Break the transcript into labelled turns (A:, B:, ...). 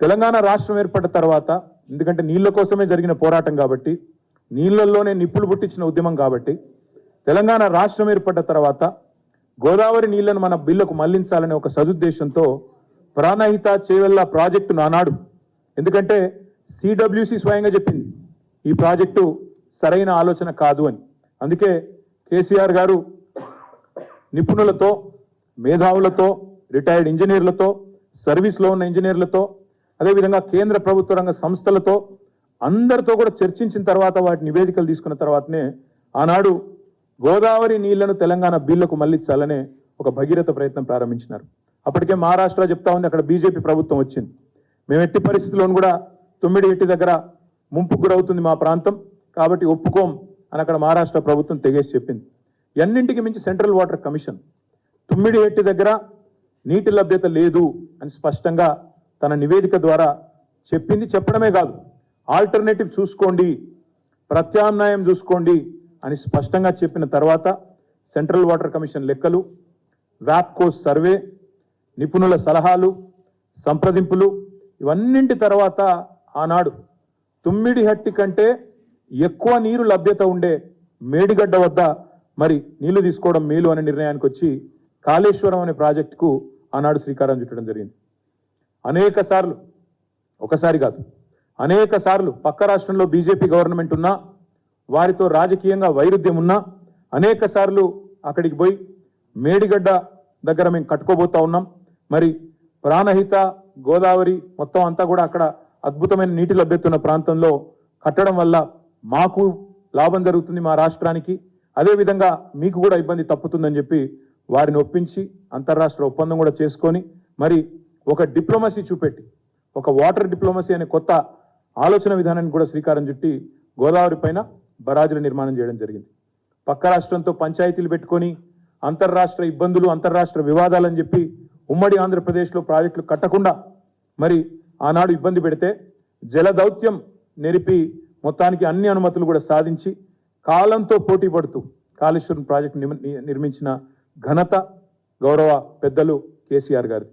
A: తెలంగాణ రాష్ట్రం ఏర్పడిన తర్వాత, ఎందుకంటే నీళ్ల కోసమే జరిగిన పోరాటం కాబట్టి, నీళ్లలోనే నిప్పులు పుట్టించిన ఉద్యమం కాబట్టి, తెలంగాణ రాష్ట్రం ఏర్పడిన తర్వాత గోదావరి నీళ్లను మన బిల్లుకు మళ్లించాలనే ఒక సదుద్దేశంతో ప్రాణహిత చేవెళ్ల ప్రాజెక్టును ఆనాడు, ఎందుకంటే సిడబ్ల్యూసి స్వయంగా చెప్పింది ఈ ప్రాజెక్టు సరైన ఆలోచన కాదు అని. అందుకే కేసీఆర్ గారు నిపుణులతో, మేధావులతో, రిటైర్డ్ ఇంజనీర్లతో, సర్వీస్లో ఉన్న ఇంజనీర్లతో, అదేవిధంగా కేంద్ర ప్రభుత్వ రంగ సంస్థలతో అందరితో కూడా చర్చించిన తర్వాత వాటి నివేదికలు తీసుకున్న తర్వాతనే ఆనాడు గోదావరి నీళ్లను తెలంగాణ బిల్లుకు మళ్లించాలనే ఒక భగీరథ ప్రయత్నం ప్రారంభించినారు. అప్పటికే మహారాష్ట్ర చెప్తా ఉంది, అక్కడ బీజేపీ ప్రభుత్వం వచ్చింది. మేము ఎట్టి పరిస్థితుల్లోనూ కూడా తుమ్మిడిహెట్టి దగ్గర ముంపుకు గురవుతుంది మా ప్రాంతం, కాబట్టి ఒప్పుకోం అని అక్కడ మహారాష్ట్ర ప్రభుత్వం తెగేసి చెప్పింది. ఎన్నింటికి మించి సెంట్రల్ వాటర్ కమిషన్ తుమ్మిడిహెట్టి దగ్గర నీటి లభ్యత లేదు అని స్పష్టంగా తన నివేదిక ద్వారా చెప్పింది. చెప్పడమే కాదు, ఆల్టర్నేటివ్ చూసుకోండి, ప్రత్యామ్నాయం చూసుకోండి అని స్పష్టంగా చెప్పిన తర్వాత సెంట్రల్ వాటర్ కమిషన్ లెక్కలు, వ్యాప్కో సర్వే, నిపుణుల సలహాలు, సంప్రదింపులు, ఇవన్నింటి తర్వాత ఆనాడు తుమ్మిడిహట్టి కంటే ఎక్కువ నీరు లభ్యత ఉండే మేడిగడ్డ వద్ద మరి నీళ్లు తీసుకోవడం మేలు అనే నిర్ణయానికి వచ్చి కాళేశ్వరం అనే ప్రాజెక్టుకు ఆనాడు శ్రీకారం చుట్టడం జరిగింది. అనేక సార్లు, ఒకసారి కాదు అనేక సార్లు పక్క రాష్ట్రంలో బీజేపీ గవర్నమెంట్ ఉన్నా, వారితో రాజకీయంగా వైరుధ్యం ఉన్నా అనేక సార్లు అక్కడికి పోయి మేడిగడ్డ దగ్గర మేము కట్టుకోబోతా ఉన్నాం. మరి ప్రాణహిత, గోదావరి మొత్తం అంతా కూడా అక్కడ అద్భుతమైన నీటి లభ్యత ఉన్న ప్రాంతంలో కట్టడం వల్ల మాకు లాభం జరుగుతుంది, మా రాష్ట్రానికి, అదేవిధంగా మీకు కూడా ఇబ్బంది తప్పుతుందని చెప్పి వారిని ఒప్పించి అంతర్రాష్ట్ర ఒప్పందం కూడా చేసుకొని మరి ఒక డిప్లొమసీ చూపెట్టి, ఒక వాటర్ డిప్లొమసీ అనే కొత్త ఆలోచన విధానాన్ని కూడా శ్రీకారం చుట్టి గోదావరి పైన బరాజుల నిర్మాణం చేయడం జరిగింది. పక్క రాష్ట్రంతో పంచాయతీలు పెట్టుకొని అంతర్రాష్ట్ర ఇబ్బందులు, అంతర్రాష్ట్ర వివాదాలని చెప్పి ఉమ్మడి ఆంధ్రప్రదేశ్లో ప్రాజెక్టులు కట్టకుండా మరి ఆనాడు ఇబ్బంది పెడితే జల దౌత్యం నెరిపి మొత్తానికి అన్ని అనుమతులు కూడా సాధించి కాలంతో పోటీ పడుతూ కాళేశ్వరం ప్రాజెక్టు నిర్మించిన ఘనత గౌరవ పెద్దలు కేసీఆర్ గారిది.